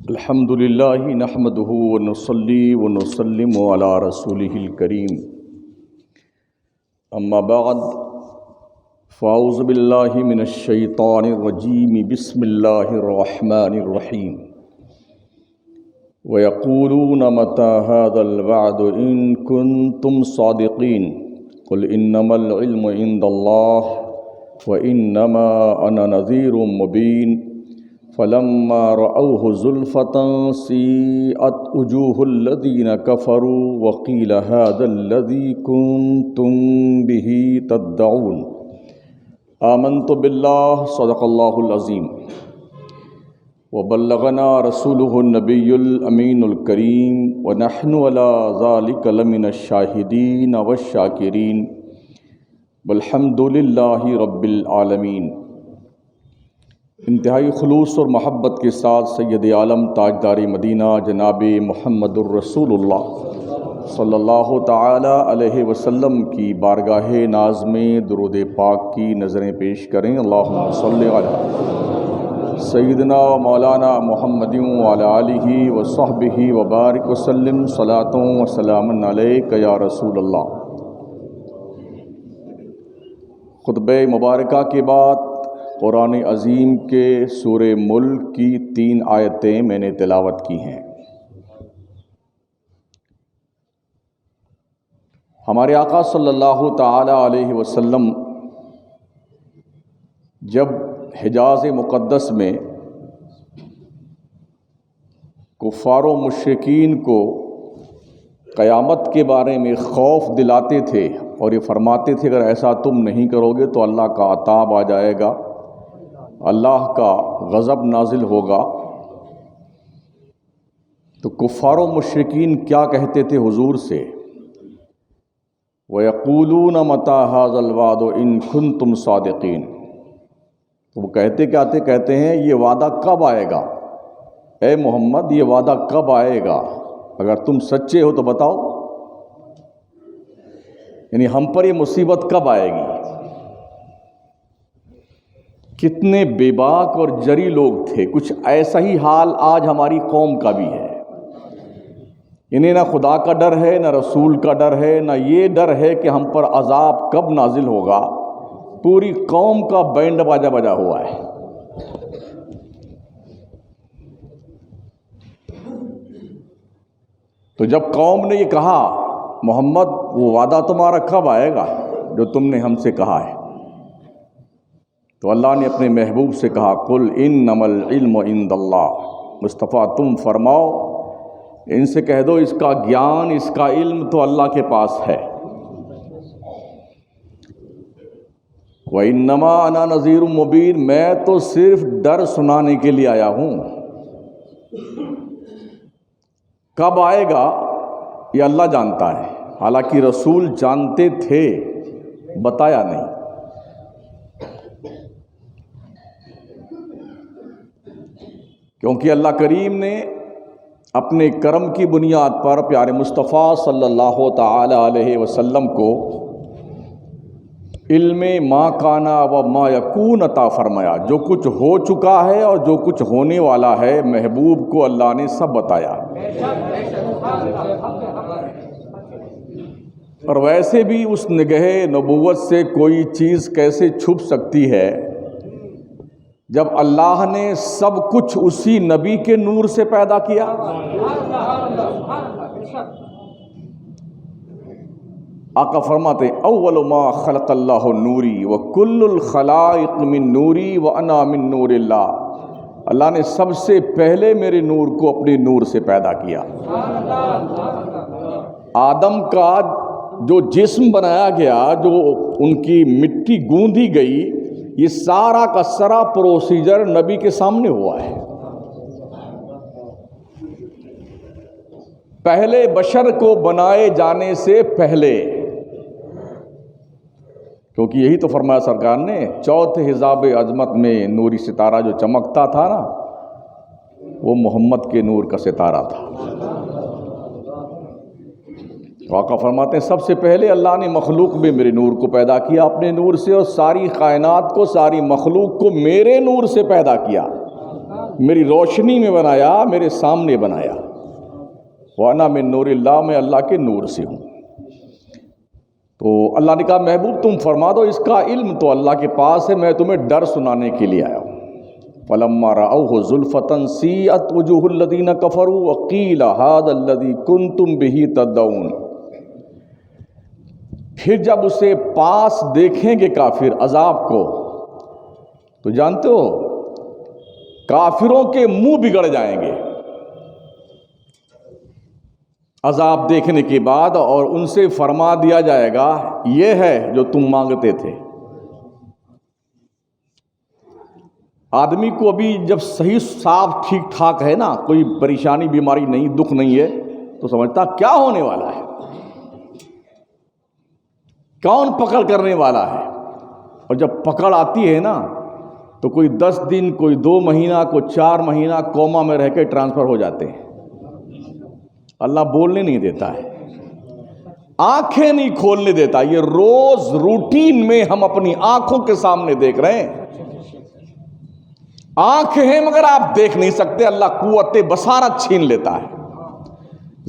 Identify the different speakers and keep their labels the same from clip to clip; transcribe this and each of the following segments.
Speaker 1: الحمد للہ نحمده ونصلی ونسلم علی رسوله الکریم اما بعد فاعوذ باللہ من الشیطان الرجیم بسم اللہ الرحمن الرحیم وَيَقُولُونَ مَتَى هَذَا الْوَعْدُ إِن كُنتُمْ صَادِقِينَ قُلْ إِنَّمَا الْعِلْمُ عِندَ اللَّهِ وَإِنَّمَا أَنَا نَذِيرٌ مُبِينٌ فَلَمَّا رَأَوْهُ زُلْفَةً سِيئَتْ وُجُوهُ الَّذِينَ كَفَرُوا وَقِيلَ هَذَا الَّذِي كُنتُم بِهِ تَدَّعُونَ آمَنْتُ بِاللَّهِ صدق اللَّهُ العظيم وبلغنا رسوله النبي الأمين الكريم ونحن على ذلك لمن الشاهدين والشاكرين والحمد لله رب العالمين۔ انتہائی خلوص اور محبت کے ساتھ سید عالم تاجدار مدینہ جناب محمد الرسول اللہ صلی اللہ تعالی علیہ وسلم کی بارگاہ ناز میں درود پاک کی نظریں پیش کریں۔ اللہم صلی علی سیدنا مولانا محمد وعلی آلہ وصحبہ وبارک وسلم صلاۃ و سلام علیک یا رسول اللہ۔ خطبہ مبارکہ کے بعد قرآن عظیم کے سورہ ملک کی 3 آیتیں میں نے تلاوت کی ہیں۔ ہمارے آقا صلی اللہ تعالی علیہ وسلم جب حجاز مقدس میں کفار و مشرکین کو قیامت کے بارے میں خوف دلاتے تھے اور یہ فرماتے تھے اگر ایسا تم نہیں کرو گے تو اللہ کا عذاب آ جائے گا، اللہ کا غضب نازل ہوگا، تو کفار و مشرکین کیا کہتے تھے حضور سے؟ وَيَقُولُونَ مَتَى هَذَا الْوَعْدُ إِن كُنتُمْ صَادِقِينَ۔ تو وہ کہتے ہیں یہ وعدہ کب آئے گا؟ اے محمد یہ وعدہ کب آئے گا؟ اگر تم سچے ہو تو بتاؤ، یعنی ہم پر یہ مصیبت کب آئے گی؟ کتنے بے باک اور جری لوگ تھے، کچھ ایسا ہی حال آج ہماری قوم کا بھی ہے۔ انہیں نہ خدا کا ڈر ہے، نہ رسول کا ڈر ہے، نہ یہ ڈر ہے کہ ہم پر عذاب کب نازل ہوگا۔ پوری قوم کا بینڈ باجا بجا ہوا ہے۔ تو جب قوم نے یہ کہا محمد وہ وعدہ تمہارا کب آئے گا جو تم نے ہم سے کہا ہے، تو اللہ نے اپنے محبوب سے کہا قل انما العلم عند اللہ، مصطفیٰ تم فرماؤ ان سے کہہ دو اس کا گیان، اس کا علم تو اللہ کے پاس ہے۔ وَإِنَّمَا أَنَا نَذِيرٌ مُبِينٌ، میں تو صرف ڈر سنانے کے لیے آیا ہوں۔ کب آئے گا یہ اللہ جانتا ہے، حالانکہ رسول جانتے تھے، بتایا نہیں۔ کیونکہ اللہ کریم نے اپنے کرم کی بنیاد پر پیارے مصطفیٰ صلی اللہ تعالی علیہ وسلم کو علم ما کانا و ما یکون عطا فرمایا۔ جو کچھ ہو چکا ہے اور جو کچھ ہونے والا ہے محبوب کو اللہ نے سب بتایا۔ اور ویسے بھی اس نگہ نبوت سے کوئی چیز کیسے چھپ سکتی ہے جب اللہ نے سب کچھ اسی نبی کے نور سے پیدا کیا۔ آقا فرماتے ہیں اول ما خلق اللہ نوری وکل الخلائق من نوری وانا من نور اللہ، اللہ نے سب سے پہلے میرے نور کو اپنے نور سے پیدا کیا۔ آدم کا جو جسم بنایا گیا، جو ان کی مٹی گوندھی گئی، یہ سارا کا سارا پروسیجر نبی کے سامنے ہوا ہے۔ پہلے بشر کو بنائے جانے سے پہلے، کیونکہ یہی تو فرمایا سرکار نے چوتھے حجاب عظمت میں نوری ستارہ جو چمکتا تھا نا، وہ محمد کے نور کا ستارہ تھا۔ آقا فرماتے ہیں سب سے پہلے اللہ نے مخلوق میں میرے نور کو پیدا کیا اپنے نور سے، اور ساری کائنات کو، ساری مخلوق کو میرے نور سے پیدا کیا۔ میری روشنی میں بنایا، میرے سامنے بنایا۔ وَأَنَا مِن نُورِ اللَّهِ، میں اللہ کے نور سے ہوں۔ تو اللہ نے کہا محبوب تم فرما دو اس کا علم تو اللہ کے پاس ہے، میں تمہیں ڈر سنانے کے لیے آیا ہوں۔ فَلَمَّا رَأَوْهُ زُلْفَةً سِیئَتْ وُجُوهُ الَّذِینَ كَفَرُوا وَقِیلَ هَٰذَا الَّذِی کُنتُم بِهِ تَدَّعُونَ۔ پھر جب اسے پاس دیکھیں گے کافر عذاب کو تو جانتے ہو کافروں کے منہ بگڑ جائیں گے عذاب دیکھنے کے بعد، اور ان سے فرما دیا جائے گا یہ ہے جو تم مانگتے تھے۔ آدمی کو ابھی جب صحیح صاف ٹھیک ٹھاک ہے نا، کوئی پریشانی بیماری نہیں، دکھ نہیں ہے، تو سمجھتا کیا ہونے والا ہے، کون پکڑ کرنے والا ہے۔ اور جب پکڑ آتی ہے نا تو کوئی 10 دن، کوئی 2 مہینہ، کوئی 4 مہینہ کوما میں رہ کے ٹرانسفر ہو جاتے ہیں۔ اللہ بولنے نہیں دیتا ہے، آنکھیں نہیں کھولنے دیتا۔ یہ روز روٹین میں ہم اپنی آنکھوں کے سامنے دیکھ رہے ہیں۔ آنکھیں ہیں مگر آپ دیکھ نہیں سکتے، اللہ قوت بصارت چھین لیتا ہے۔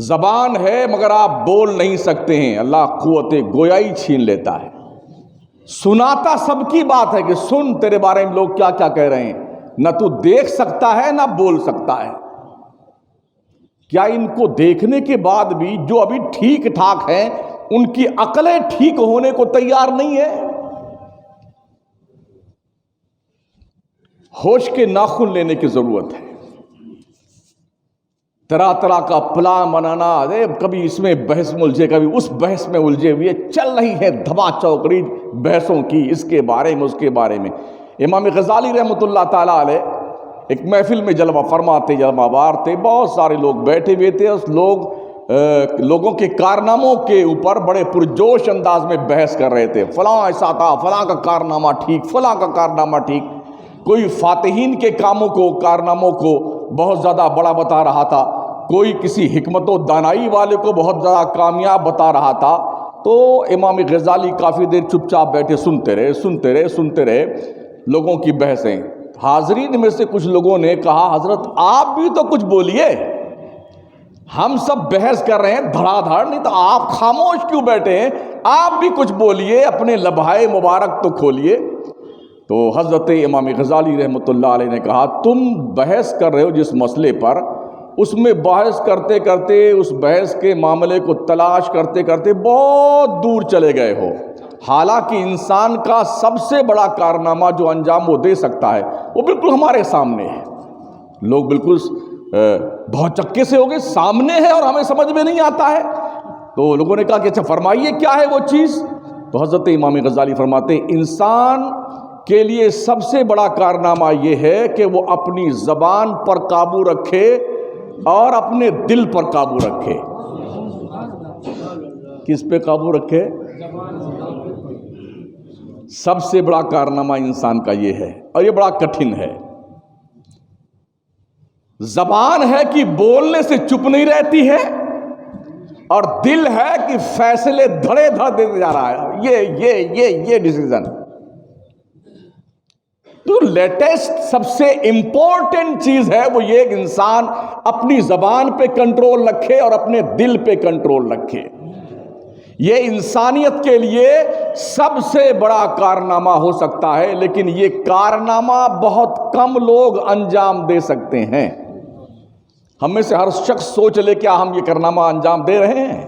Speaker 1: زبان ہے مگر آپ بول نہیں سکتے ہیں، اللہ قوت گویائی چھین لیتا ہے۔ سناتا سب کی بات ہے کہ سن تیرے بارے میں لوگ کیا کیا کہہ رہے ہیں، نہ تو دیکھ سکتا ہے نہ بول سکتا ہے۔ کیا ان کو دیکھنے کے بعد بھی جو ابھی ٹھیک ٹھاک ہیں ان کی عقلیں ٹھیک ہونے کو تیار نہیں ہے؟ ہوش کے ناخن لینے کی ضرورت ہے۔ طرح طرح کا پلان بنانا، کبھی اس میں بحث میں الجھے، کبھی اس بحث میں الجھے ہوئے چل رہی ہے دھما چوکڑی بحثوں کی، اس کے بارے میں اس کے بارے میں۔ امام غزالی رحمۃ اللہ تعالیٰ علیہ ایک محفل میں جلوہ فرماتے، جلوہ بار تھے، بہت سارے لوگ بیٹھے ہوئے تھے، اس لوگوں کے کارناموں کے اوپر بڑے پرجوش انداز میں بحث کر رہے تھے۔ فلاں ایسا تھا، فلاں کا کارنامہ ٹھیک، فلاں کا کارنامہ ٹھیک۔ کوئی فاتحین کے کاموں کو، کارناموں کو بہت زیادہ بڑا بتا رہا تھا، کوئی کسی حکمت و دانائی والے کو بہت زیادہ کامیاب بتا رہا تھا۔ تو امام غزالی کافی دیر چپ چاپ بیٹھے سنتے رہے لوگوں کی بحثیں۔ حاضرین میں سے کچھ لوگوں نے کہا حضرت آپ بھی تو کچھ بولیے، ہم سب بحث کر رہے ہیں دھڑا دھڑ، نہیں تو آپ خاموش کیوں بیٹھے ہیں، آپ بھی کچھ بولیے، اپنے لبھائے مبارک تو کھولیے۔ تو حضرت امام غزالی رحمۃ اللہ علیہ نے کہا تم بحث کر رہے ہو جس مسئلے پر، اس میں بحث کرتے کرتے، اس بحث کے معاملے کو تلاش کرتے کرتے بہت دور چلے گئے ہو۔ حالانکہ انسان کا سب سے بڑا کارنامہ جو انجام وہ دے سکتا ہے وہ بالکل ہمارے سامنے ہے۔ لوگ بالکل بہت چکے سے ہو گئے، سامنے ہے اور ہمیں سمجھ میں نہیں آتا ہے۔ تو لوگوں نے کہا کہ اچھا فرمائیے کیا ہے وہ چیز؟ تو حضرت امام غزالی فرماتے ہیں انسان کے لیے سب سے بڑا کارنامہ یہ ہے کہ وہ اپنی زبان پر قابو رکھے اور اپنے دل پر قابو رکھے۔ کس پہ قابو رکھے؟ سب سے بڑا کارنامہ انسان کا یہ ہے، اور یہ بڑا کٹھن ہے۔ زبان ہے کہ بولنے سے چپ نہیں رہتی ہے، اور دل ہے کہ فیصلے دھڑے دھڑ دیتے جا رہا ہے، یہ ڈیسیژن۔ تو لیٹسٹ سب سے امپورٹنٹ چیز ہے وہ یہ کہ انسان اپنی زبان پہ کنٹرول رکھے اور اپنے دل پہ کنٹرول رکھے۔ یہ انسانیت کے لیے سب سے بڑا کارنامہ ہو سکتا ہے، لیکن یہ کارنامہ بہت کم لوگ انجام دے سکتے ہیں۔ ہم میں سے ہر شخص سوچ لے کیا ہم یہ کارنامہ انجام دے رہے ہیں؟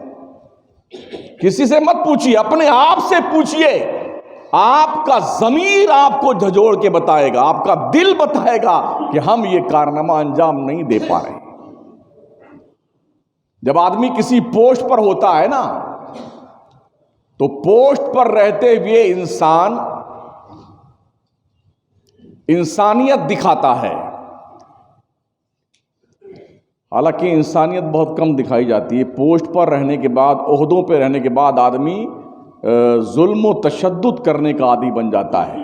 Speaker 1: کسی سے مت پوچھیے، اپنے آپ سے پوچھیے۔ آپ کا ضمیر آپ کو جھنجھوڑ کے بتائے گا، آپ کا دل بتائے گا کہ ہم یہ کارنامہ انجام نہیں دے پا رہے۔ جب آدمی کسی پوسٹ پر ہوتا ہے نا، تو پوسٹ پر رہتے ہوئے انسان انسانیت دکھاتا ہے، حالانکہ انسانیت بہت کم دکھائی جاتی ہے۔ پوسٹ پر رہنے کے بعد، عہدوں پہ رہنے کے بعد آدمی ظلم و تشدد کرنے کا عادی بن جاتا ہے۔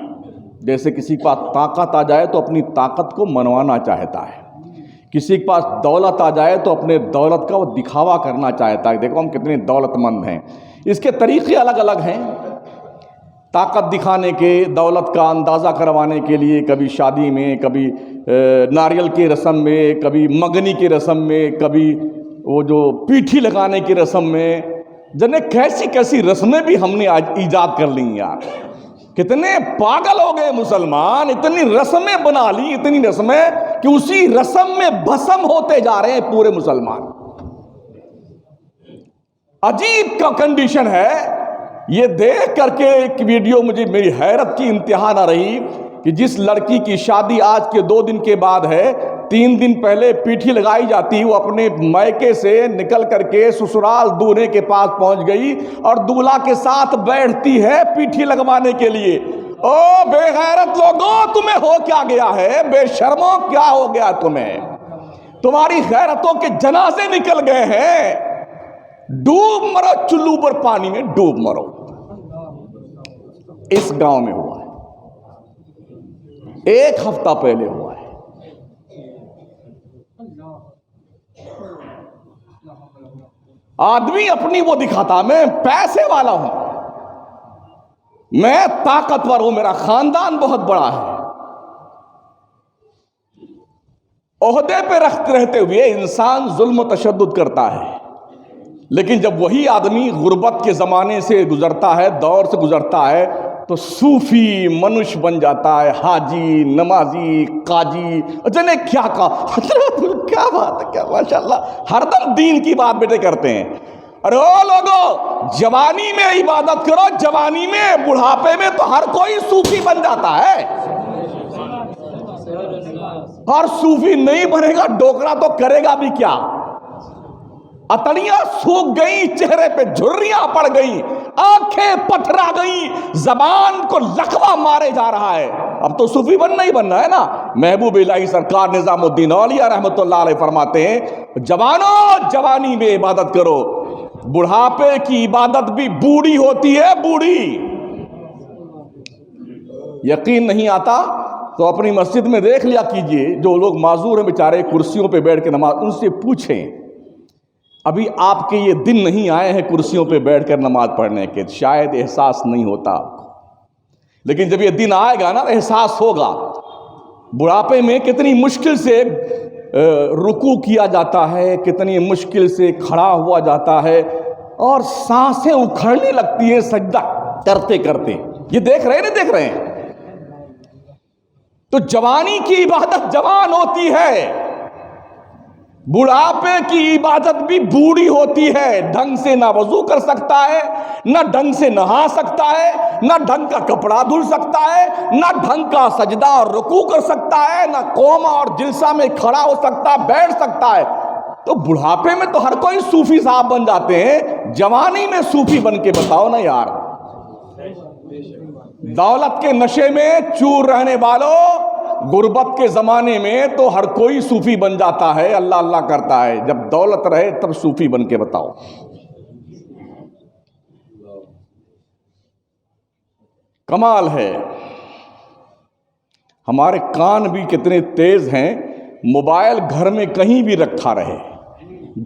Speaker 1: جیسے کسی کے پاس طاقت آ جائے تو اپنی طاقت کو منوانا چاہتا ہے، کسی کے پاس دولت آ جائے تو اپنے دولت کا وہ دکھاوا کرنا چاہتا ہے، دیکھو ہم کتنے دولت مند ہیں۔ اس کے طریقے الگ الگ ہیں، طاقت دکھانے کے، دولت کا اندازہ کروانے کے لیے، کبھی شادی میں، کبھی ناریل کی رسم میں، کبھی منگنی کی رسم میں، کبھی وہ جو پیٹھی لگانے کی رسم میں، جنے کیسی کیسی رسمیں بھی ہم نے آج ایجاد کر لی یار. کتنے پاگل ہو گئے مسلمان، اتنی رسمیں بنا لی، اتنی رسمیں کہ اسی رسم میں بھسم ہوتے جا رہے ہیں پورے مسلمان. عجیب کا کنڈیشن ہے. یہ دیکھ کر کے ایک ویڈیو مجھے میری حیرت کی انتہا نہ رہی کہ جس لڑکی کی شادی آج کے 2 دن کے بعد ہے، 3 دن پہلے پیٹھی لگائی جاتی، وہ اپنے میکے سے نکل کر کے سسرال دولہے کے پاس پہنچ گئی اور دولہا کے ساتھ بیٹھتی ہے پیٹھی لگوانے کے لیے. او بے غیرت لوگوں، تمہیں ہو کیا گیا ہے؟ بے شرموں، کیا ہو گیا تمہیں؟ تمہاری غیرتوں کے جنازے نکل گئے ہیں. ڈوب مرو چلو پر پانی میں، ڈوب مرو. اس گاؤں میں ہوا ہے، 1 ہفتہ پہلے ہوا ہے. آدمی اپنی وہ دکھاتا، میں پیسے والا ہوں، میں طاقتور ہوں، میرا خاندان بہت بڑا ہے. عہدے پہ رہتے ہوئے انسان ظلم و تشدد کرتا ہے، لیکن جب وہی آدمی غربت کے زمانے سے گزرتا ہے، دور سے گزرتا ہے، تو صوفی منش بن جاتا ہے، حاجی، نمازی، قاجی، جنے کیا کہا. کیا بات ہے، کیا ماشاءاللہ، ہر دم دین کی بات بیٹے کرتے ہیں. ارے او لوگو، جوانی میں عبادت کرو، جوانی میں، بڑھاپے میں تو ہر کوئی صوفی بن جاتا ہے. اور صوفی نہیں بنے گا ڈوکرا تو کرے گا بھی کیا؟ اتڑیاں سوکھ گئیں، چہرے پہ جھریاں پڑ گئیں، آنکھیں پتھرا گئیں، زبان کو لقوہ مارے جا رہا ہے. اب تو صوفی بننا ہی بننا ہے نا. محبوب الہی سرکار نظام الدین اولیاء رحمۃ اللہ علیہ فرماتے ہیں، جوانوں جوانی میں عبادت کرو، بڑھاپے کی عبادت بھی بوڑھی ہوتی ہے، بوڑھی. یقین نہیں آتا تو اپنی مسجد میں دیکھ لیا کیجئے، جو لوگ معذور ہیں بیچارے کرسیوں پہ بیٹھ کے نماز، ان سے پوچھیں ابھی آپ کے یہ دن نہیں آئے ہیں کرسیوں پہ بیٹھ کر نماز پڑھنے کے، شاید احساس نہیں ہوتا آپ کو. لیکن جب یہ دن آئے گا نا احساس ہوگا. بڑھاپے میں کتنی مشکل سے رکوع کیا جاتا ہے، کتنی مشکل سے کھڑا ہوا جاتا ہے، اور سانسیں اکھڑنے لگتی ہیں سجدہ کرتے کرتے. یہ دیکھ رہے ہیں نہیں دیکھ رہے ہیں؟ تو جوانی کی عبادت جوان ہوتی ہے، بڑھاپے کی عبادت بھی بوڑھی ہوتی ہے. ڈھنگ سے نہ وضو کر سکتا ہے، نہ ڈھنگ سے نہا سکتا ہے، نہ ڈھنگ کا کپڑا دھل سکتا ہے، نہ ڈھنگ کا سجدہ اور رکوع کر سکتا ہے، نہ قوما اور جلسہ میں کھڑا ہو سکتا، بیٹھ سکتا ہے. تو بڑھاپے میں تو ہر کوئی صوفی صاحب بن جاتے ہیں، جوانی میں صوفی بن کے بتاؤ نا یار. دولت کے نشے میں چور رہنے والوں، غربت کے زمانے میں تو ہر کوئی صوفی بن جاتا ہے، اللہ اللہ کرتا ہے. جب دولت رہے تب صوفی بن کے بتاؤ. کمال ہے. ہمارے کان بھی کتنے تیز ہیں، موبائل گھر میں کہیں بھی رکھا رہے،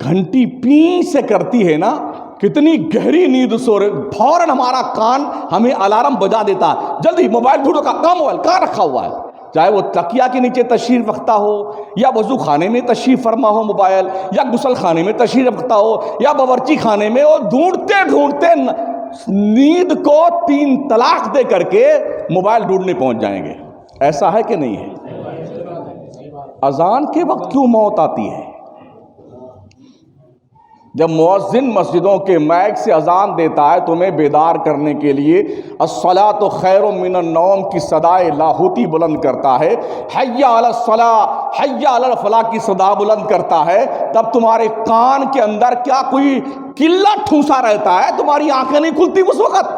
Speaker 1: گھنٹی پی سے کرتی ہے نا، کتنی گہری نیند سو رہے، فوراً ہمارا کان ہمیں الارم بجا دیتا ہے، جلدی موبائل ڈھونڈو. کہاں موبائل، کہاں رکھا ہوا ہے؟ چاہے وہ تکیا کے نیچے تشریف رکھتا ہو، یا وضو خانے میں تشریف فرما ہو موبائل، یا غسل خانے میں تشریف رکھتا ہو، یا باورچی خانے میں. وہ ڈھونڈتے ڈھونڈتے نیند کو 3 طلاق دے کر کے موبائل ڈھونڈنے پہنچ جائیں گے. ایسا ہے کہ نہیں ہے؟ اذان کے وقت کیوں موت آتی ہے؟ جب مؤذن مسجدوں کے مائک سے اذان دیتا ہے تمہیں بیدار کرنے کے لیے، الصلاۃ خیر من النوم کی صدائے لاہوتی بلند کرتا ہے، حی علی الصلاۃ حی علی الفلاح کی صدا بلند کرتا ہے، تب تمہارے کان کے اندر کیا کوئی قلہ ٹھوسا رہتا ہے؟ تمہاری آنکھیں نہیں کھلتی اس وقت.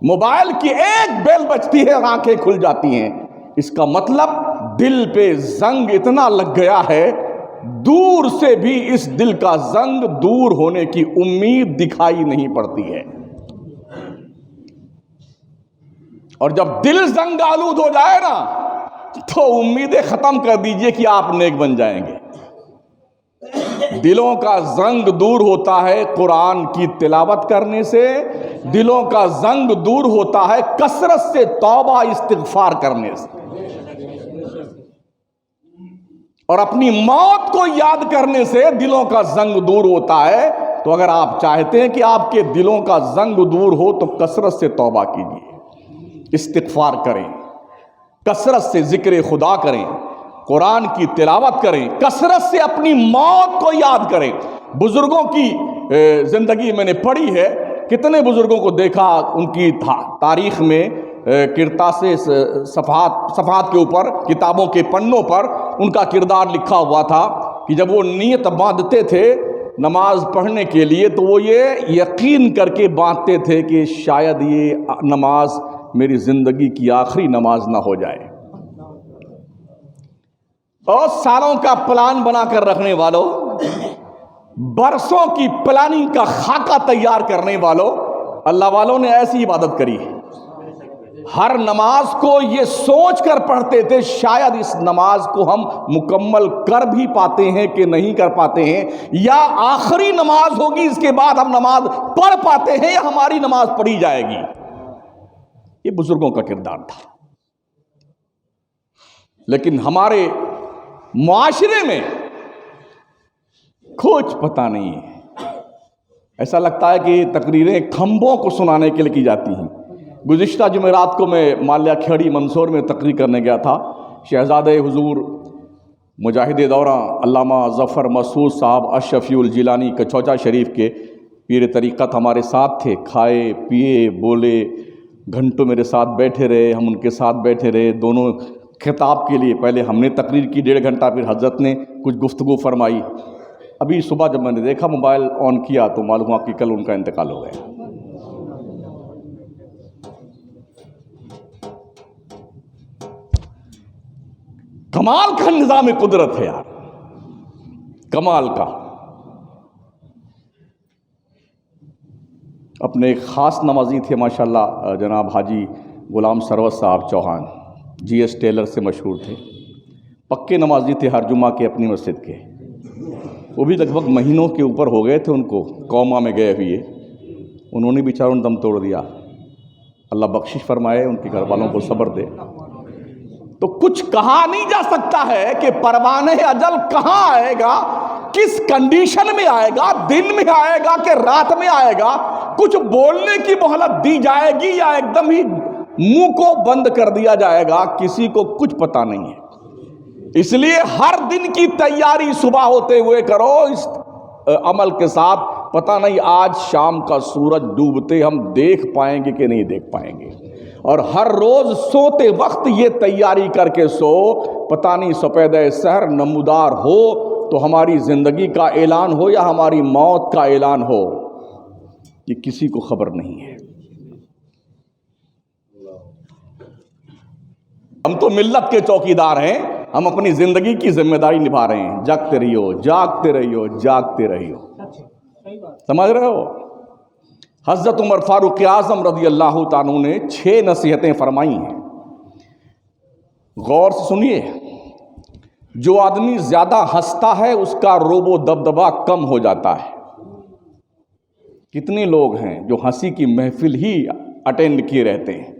Speaker 1: موبائل کی ایک بیل بجتی ہے اور آنکھیں کھل جاتی ہیں. اس کا مطلب دل پہ زنگ اتنا لگ گیا ہے، دور سے بھی اس دل کا زنگ دور ہونے کی امید دکھائی نہیں پڑتی ہے. اور جب دل زنگ آلود ہو جائے نا تو امیدیں ختم کر دیجئے کہ آپ نیک بن جائیں گے. دلوں کا زنگ دور ہوتا ہے قرآن کی تلاوت کرنے سے، دلوں کا زنگ دور ہوتا ہے کثرت سے توبہ استغفار کرنے سے، اور اپنی موت کو یاد کرنے سے دلوں کا زنگ دور ہوتا ہے۔ تو اگر آپ چاہتے ہیں کہ آپ کے دلوں کا زنگ دور ہو تو کثرت سے توبہ کیجیے، استغفار کریں، کثرت سے ذکر خدا کریں، قرآن کی تلاوت کریں، کثرت سے اپنی موت کو یاد کریں۔ بزرگوں کی زندگی میں نے پڑھی ہے، کتنے بزرگوں کو دیکھا ان کی تاریخ میں کرتاس صفحات کے اوپر، کتابوں کے پنوں پر ان کا کردار لکھا ہوا تھا کہ جب وہ نیت باندھتے تھے نماز پڑھنے کے لیے تو وہ یہ یقین کر کے باندھتے تھے کہ شاید یہ نماز میری زندگی کی آخری نماز نہ ہو جائے۔ اور سالوں کا پلان بنا کر رکھنے والوں، برسوں کی پلاننگ کا خاکہ تیار کرنے والوں، اللہ والوں نے ایسی عبادت کری ہے۔ ہر نماز کو یہ سوچ کر پڑھتے تھے شاید اس نماز کو ہم مکمل کر بھی پاتے ہیں کہ نہیں کر پاتے ہیں، یا آخری نماز ہوگی اس کے بعد ہم نماز پڑھ پاتے ہیں یا ہماری نماز پڑھی جائے گی۔ یہ بزرگوں کا کردار تھا۔ لیکن ہمارے معاشرے میں کچھ پتہ نہیں ہے، ایسا لگتا ہے کہ تقریریں کھمبوں کو سنانے کے لیے کی جاتی ہیں۔ گزشتہ جمعرات کو میں مالیہ کھیڑی منصور میں تقریر کرنے گیا تھا۔ شہزادہ حضور مجاہد دورہ علامہ ظفر مسعود صاحب اشرفی الجیلانی کچوچا شریف کے پیر طریقت ہمارے ساتھ تھے، کھائے پیے بولے، گھنٹوں میرے ساتھ بیٹھے رہے، ہم ان کے ساتھ بیٹھے رہے۔ دونوں خطاب کے لیے پہلے ہم نے تقریر کی 1.5 گھنٹہ، پھر حضرت نے کچھ گفتگو فرمائی۔ ابھی صبح جب میں نے دیکھا موبائل آن کیا تو معلوم ہوا کہ کل ان کا انتقال ہو گیا۔ کمال کا نظام قدرت ہے یار، کمال کا۔ اپنے ایک خاص نمازی تھے ماشاءاللہ، جناب حاجی غلام سروت صاحب چوہان، جی ایس ٹیلر سے مشہور تھے، پکے نمازی تھے ہر جمعہ کے اپنی مسجد کے۔ وہ بھی لگ بھگ مہینوں کے اوپر ہو گئے تھے ان کو کوما میں گئے ہوئے، انہوں نے بیچاروں نے دم توڑ دیا۔ اللہ بخشش فرمائے، ان کے گھر والوں کو صبر دے۔ تو کچھ کہا نہیں جا سکتا ہے کہ پروانہ اجل کہاں آئے گا، کس کنڈیشن میں آئے گا، دن میں آئے گا کہ رات میں آئے گا، کچھ بولنے کی مہلت دی جائے گی یا ایک دم ہی منہ کو بند کر دیا جائے گا، کسی کو کچھ پتہ نہیں ہے۔ اس لیے ہر دن کی تیاری صبح ہوتے ہوئے کرو اس عمل کے ساتھ، پتہ نہیں آج شام کا سورج ڈوبتے ہم دیکھ پائیں گے کہ نہیں دیکھ پائیں گے۔ اور ہر روز سوتے وقت یہ تیاری کر کے سو، پتہ نہیں سپیدہ سحر نمودار ہو تو ہماری زندگی کا اعلان ہو یا ہماری موت کا اعلان ہو، یہ کسی کو خبر نہیں ہے۔ ہم تو ملت کے چوکیدار ہیں، ہم اپنی زندگی کی ذمہ داری نبھا رہے ہیں۔ جاگتے رہیو، جاگتے رہیو، جاگتے رہیو، سمجھ رہے ہو؟ حضرت عمر فاروق اعظم رضی اللہ تعالیٰ نے 6 نصیحتیں فرمائی ہیں، غور سے سنیے۔ جو آدمی زیادہ ہنستا ہے اس کا روب و دبدبہ کم ہو جاتا ہے۔ کتنے لوگ ہیں جو ہنسی کی محفل ہی اٹینڈ کیے رہتے ہیں؟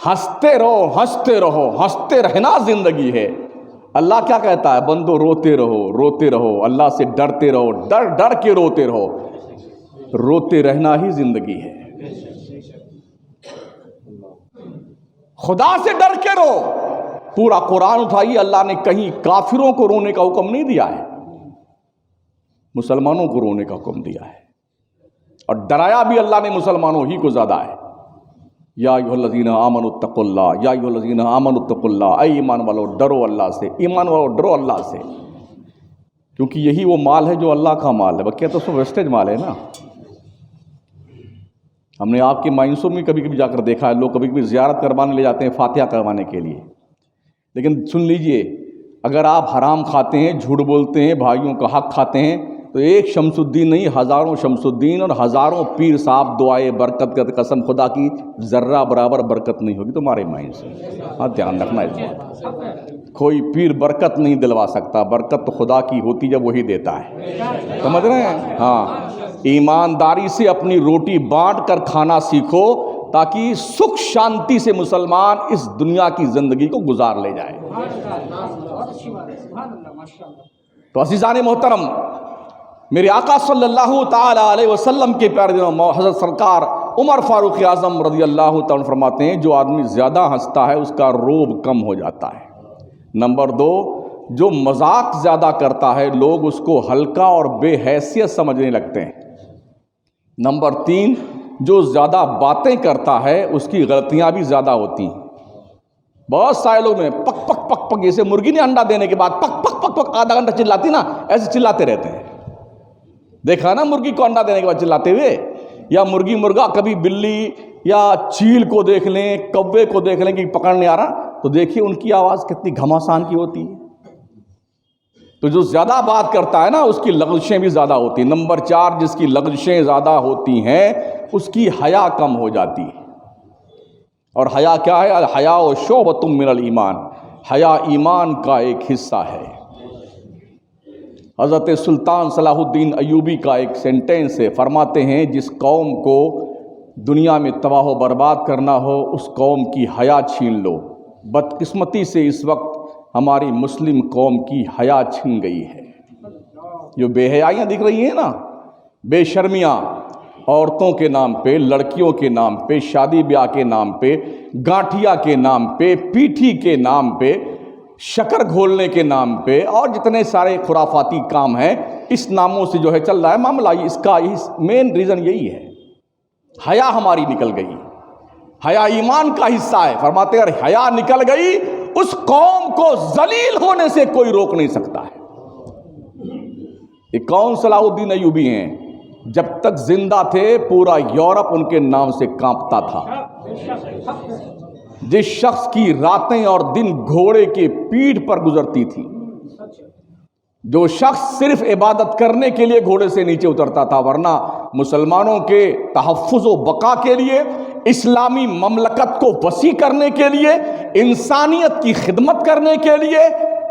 Speaker 1: ہنستے رہو، ہنستے رہو، ہنستے رہنا زندگی ہے۔ اللہ کیا کہتا ہے؟ بندو روتے رہو، روتے رہو، اللہ سے ڈرتے رہو، ڈر ڈر کے روتے رہو، روتے رہنا ہی زندگی ہے۔ خدا سے ڈر کے رو۔ پورا قرآن اٹھائیے، اللہ نے کہیں کافروں کو رونے کا حکم نہیں دیا ہے، مسلمانوں کو رونے کا حکم دیا ہے، اور ڈرایا بھی اللہ نے مسلمانوں ہی کو زیادہ ہے۔ یا ایھا الذین آمنوا اتقوا اللہ، یا ایھا الذین آمنوا اتقوا اللہ، اے ایمان والو ڈرو اللہ سے، ایمان والو ڈرو اللہ سے، کیونکہ یہی وہ مال ہے جو اللہ کا مال ہے۔ بلکہ تو ویسٹیج مال ہے نا۔ ہم نے آپ کے مائنسوں میں کبھی کبھی جا کر دیکھا ہے، لوگ کبھی کبھی زیارت کروانے لے جاتے ہیں فاتحہ کروانے کے لیے، لیکن سن لیجئے، اگر آپ حرام کھاتے ہیں، جھوٹ بولتے ہیں، بھائیوں کا حق کھاتے ہیں، تو ایک شمس الدین نہیں، ہزاروں شمس الدین اور ہزاروں پیر صاحب دعائے برکت کا قسم خدا کی ذرہ برابر برکت نہیں ہوگی تمہارے مائنڈ سے۔ ہاں دھیان رکھنا اس بات، کوئی پیر برکت نہیں دلوا سکتا، برکت تو خدا کی ہوتی جب وہی دیتا ہے، سمجھ رہے ہیں؟ ہاں، ایمانداری سے اپنی روٹی بانٹ کر کھانا سیکھو تاکہ سکھ شانتی سے مسلمان اس دنیا کی زندگی کو گزار لے جائے۔ تو عزیزان محترم، میرے آقا صلی اللہ تعالی علیہ وسلم کے پیارے دنوں حضرت سرکار عمر فاروق اعظم رضی اللہ تعالیٰ فرماتے ہیں جو آدمی زیادہ ہنستا ہے اس کا روب کم ہو جاتا ہے۔ نمبر 2، جو مذاق زیادہ کرتا ہے لوگ اس کو ہلکا اور بے حیثیت سمجھنے لگتے ہیں۔ نمبر 3، جو زیادہ باتیں کرتا ہے اس کی غلطیاں بھی زیادہ ہوتی ہیں۔ بہت سارے لوگ میں پک پک پک پک، جیسے مرغی نے انڈا دینے کے بعد پک پک پک پک آدھا گھنٹہ چلاتی نا، ایسے چلاتے رہتے ہیں۔ دیکھا نا مرغی کو انڈا دینے کے بعد چلاتے ہوئے، یا مرغی مرغا کبھی بلی یا چیل کو دیکھ لیں، کوے کو دیکھ لیں کہ پکڑ نہیں آ رہا تو دیکھیے ان کی آواز کتنی گھماسان کی ہوتی ہے۔ تو جو زیادہ بات کرتا ہے نا اس کی لغزشیں بھی زیادہ ہوتی ہیں۔ نمبر 4، جس کی لغزشیں زیادہ ہوتی ہیں اس کی حیا کم ہو جاتی ہے۔ اور حیا کیا ہے؟ الحیاء شعبۃ من الایمان، حیا ایمان کا ایک حصہ ہے۔ حضرت سلطان صلاح الدین ایوبی کا ایک سینٹینس ہے، فرماتے ہیں جس قوم کو دنیا میں تباہ و برباد کرنا ہو اس قوم کی حیا چھین لو۔ بدقسمتی سے اس وقت ہماری مسلم قوم کی حیا چھن گئی ہے۔ جو بے حیائیاں دکھ رہی ہیں نا، بے شرمیاں، عورتوں کے نام پہ، لڑکیوں کے نام پہ، شادی بیاہ کے نام پہ، گانٹھیا کے نام پہ، پیٹھی کے نام پہ، شکر گھولنے کے نام پہ، اور جتنے سارے خرافاتی کام ہیں اس ناموں سے جو ہے چل رہا ہے معاملہ، اس کا مین ریزن یہی ہے، حیا ہماری نکل گئی۔ حیا ایمان کا حصہ ہے، فرماتے ہیں اگر حیا نکل گئی اس قوم کو ذلیل ہونے سے کوئی روک نہیں سکتا ہے۔ یہ کون صلاح الدین ایوبی ہیں؟ جب تک زندہ تھے پورا یورپ ان کے نام سے کانپتا تھا۔ جس شخص کی راتیں اور دن گھوڑے کے پیٹھ پر گزرتی تھی، جو شخص صرف عبادت کرنے کے لیے گھوڑے سے نیچے اترتا تھا، ورنہ مسلمانوں کے تحفظ و بقا کے لیے، اسلامی مملکت کو وسیع کرنے کے لیے، انسانیت کی خدمت کرنے کے لیے،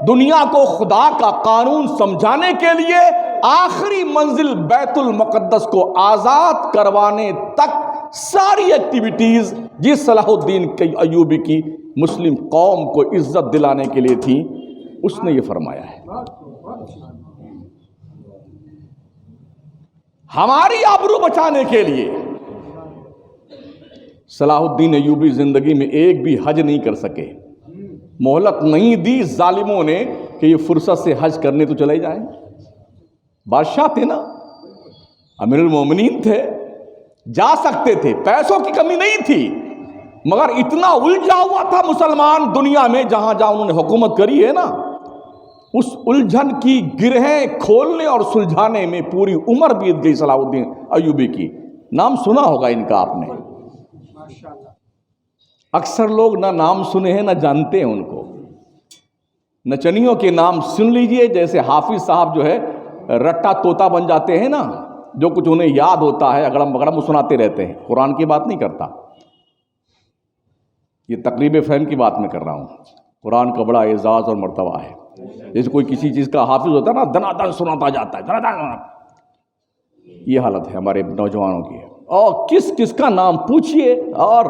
Speaker 1: دنیا کو خدا کا قانون سمجھانے کے لیے، آخری منزل بیت المقدس کو آزاد کروانے تک ساری ایکٹیویٹیز جس صلاح الدین ایوبی کی مسلم قوم کو عزت دلانے کے لیے تھی، اس نے یہ فرمایا ہے۔ ہماری آبرو بچانے کے لیے صلاح الدین ایوبی زندگی میں ایک بھی حج نہیں کر سکے، مہلت نہیں دی ظالموں نے کہ یہ فرصت سے حج کرنے تو چلے جائیں۔ بادشاہ تھے نا، امیر المومنین تھے، جا سکتے تھے، پیسوں کی کمی نہیں تھی، مگر اتنا الجھا ہوا تھا مسلمان دنیا میں جہاں جہاں انہوں نے حکومت کری ہے نا، اس الجھن کی گرہیں کھولنے اور سلجھانے میں پوری عمر بیت گئی صلاح الدین ایوبی کی۔ نام سنا ہوگا ان کا آپ نے، اکثر لوگ نہ نام سنے ہیں نہ جانتے ہیں ان کو۔ نچنیوں کے نام سن لیجئے، جیسے حافظ صاحب جو ہے رٹا طوطا بن جاتے ہیں نا، جو کچھ انہیں یاد ہوتا ہے اگڑم بگڑم وہ سناتے رہتے ہیں، قرآن کی بات نہیں کرتا، یہ تقریب فہم کی بات میں کر رہا ہوں۔ قرآن کا بڑا اعزاز اور مرتبہ ہے، جیسے کوئی کسی چیز کا حافظ ہوتا ہے نا، دنا دن سناتا جاتا ہے، دنا دن، یہ حالت ہے ہمارے نوجوانوں کی۔ اور کس کس کا نام پوچھئے، اور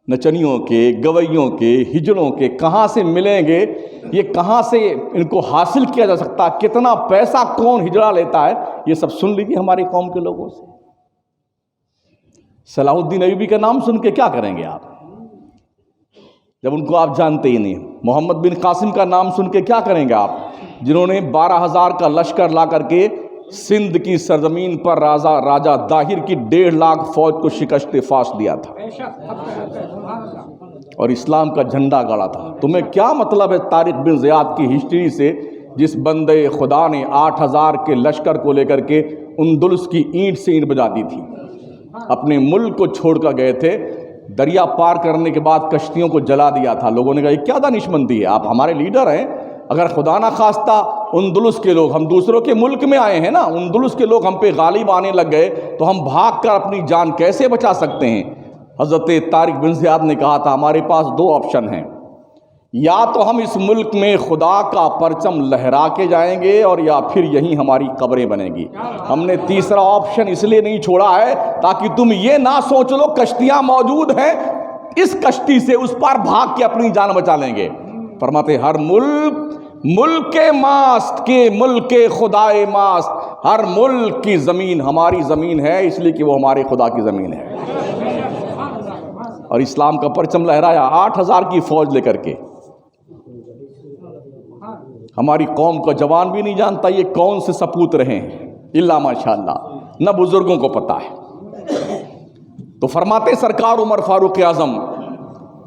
Speaker 1: نچنیوں کے، گویوں کے، ہجڑوں کے کہاں سے ملیں گے، یہ کہاں سے ان کو حاصل کیا جا سکتا، کتنا پیسہ کون ہجڑا لیتا ہے، یہ سب سن لیجیے ہماری قوم کے لوگوں سے۔ صلاح الدین ایوبی کا نام سن کے کیا کریں گے آپ جب ان کو آپ جانتے ہی نہیں؟ محمد بن قاسم کا نام سن کے کیا کریں گے آپ، جنہوں نے 12,000 کا لشکر لا کر کے سندھ کی سرزمین پر راجہ داہر کی 1.5 لاکھ فوج کو شکست فاش دیا تھا اور اسلام کا جھنڈا گاڑا تھا۔ تمہیں کیا مطلب ہے طارق بن زیاد کی ہسٹری سے، جس بندے خدا نے 8,000 کے لشکر کو لے کر کے اندلس کی اینٹ سے اینٹ بجا دی تھی، اپنے ملک کو چھوڑ کر گئے تھے، دریا پار کرنے کے بعد کشتیوں کو جلا دیا تھا۔ لوگوں نے کہا یہ کیا دانشمندی ہے، آپ ہمارے لیڈر ہیں، اگر خدا نہ خواستہ اندلس کے لوگ، ہم دوسروں کے ملک میں آئے ہیں نا، اندلس کے لوگ ہم پہ غالب آنے لگ گئے تو ہم بھاگ کر اپنی جان کیسے بچا سکتے ہیں؟ حضرت طارق بن زیاد نے کہا تھا ہمارے پاس دو آپشن ہیں، یا تو ہم اس ملک میں خدا کا پرچم لہرا کے جائیں گے اور یا پھر یہیں ہماری قبریں بنیں گی۔ ہم نے تیسرا آپشن اس لیے نہیں چھوڑا ہے تاکہ تم یہ نہ سوچ لو کشتیاں موجود ہیں، اس کشتی سے اس پار بھاگ کے اپنی جان بچا لیں گے۔ فرماتے ہر ملک ماست کے ملک خدائے ماست، ہر ملک کی زمین ہماری زمین ہے اس لیے کہ وہ ہمارے خدا کی زمین ہے۔ اور اسلام کا پرچم لہرایا 8,000 کی فوج لے کر کے۔ ہماری قوم کا جوان بھی نہیں جانتا یہ کون سے سپوت رہے ہیں، الا ماشاءاللہ، نہ بزرگوں کو پتا ہے۔ تو فرماتے سرکار عمر فاروق اعظم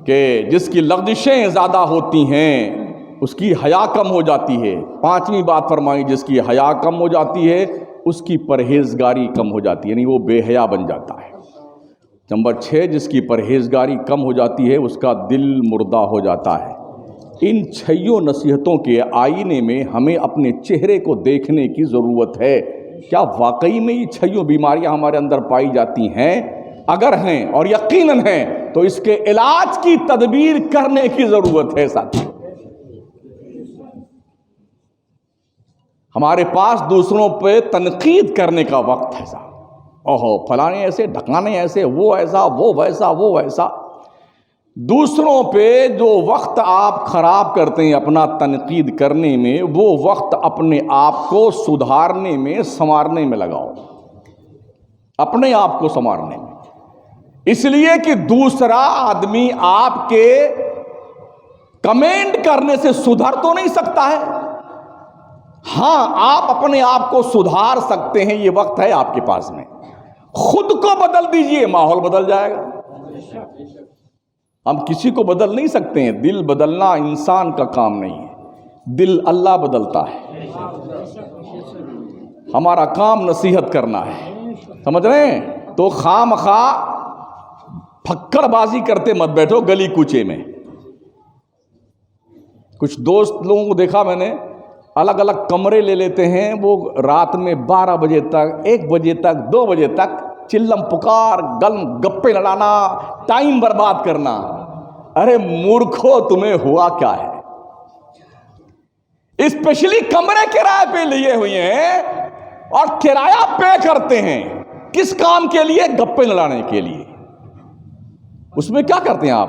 Speaker 1: کہ جس کی لغزشیں زیادہ ہوتی ہیں اس کی حیا کم ہو جاتی ہے۔ پانچویں بات فرمائی، جس کی حیا کم ہو جاتی ہے اس کی پرہیزگاری کم ہو جاتی ہے، یعنی وہ بے حیا بن جاتا ہے۔ نمبر 6، جس کی پرہیزگاری کم ہو جاتی ہے اس کا دل مردہ ہو جاتا ہے۔ ان 6 نصیحتوں کے آئینے میں ہمیں اپنے چہرے کو دیکھنے کی ضرورت ہے۔ کیا واقعی میں یہ 6 بیماریاں ہمارے اندر پائی جاتی ہیں؟ اگر ہیں اور یقیناً ہیں تو اس کے علاج کی تدبیر کرنے کی ضرورت ہے ساتھی۔ ہمارے پاس دوسروں پہ تنقید کرنے کا وقت ہے صاحب، اوہو فلانے ایسے، ڈھکانے ایسے، وہ ایسا، وہ ویسا، وہ ویسا۔ دوسروں پہ جو وقت آپ خراب کرتے ہیں اپنا تنقید کرنے میں، وہ وقت اپنے آپ کو سدھارنے میں، سنوارنے میں لگاؤ، اپنے آپ کو سنوارنے میں۔ اس لیے کہ دوسرا آدمی آپ کے کمنٹ کرنے سے سدھر تو نہیں سکتا ہے، ہاں آپ اپنے آپ کو سدھار سکتے ہیں، یہ وقت ہے آپ کے پاس میں۔ خود کو بدل دیجئے، ماحول بدل جائے گا۔ ہم کسی کو بدل نہیں سکتے ہیں، دل بدلنا انسان کا کام نہیں ہے، دل اللہ بدلتا ہے۔ ہمارا کام نصیحت کرنا ہے، سمجھ رہے ہیں؟ تو خام خواہ پھکڑ بازی کرتے مت بیٹھو گلی کوچے میں۔ کچھ دوست لوگوں کو دیکھا میں نے، الگ الگ کمرے لے لیتے ہیں، وہ رات میں 12 بجے تک، 1 بجے تک، 2 بجے تک چلم پکار، گپے لڑانا، ٹائم برباد کرنا۔ ارے مورکھو، تمہیں ہوا کیا ہے؟ اسپیشلی کمرے کرائے پہ لیے ہوئے ہیں اور کرایہ پے کرتے ہیں، کس کام کے لیے؟ گپے لڑانے کے لیے۔ اس میں کیا کرتے ہیں آپ؟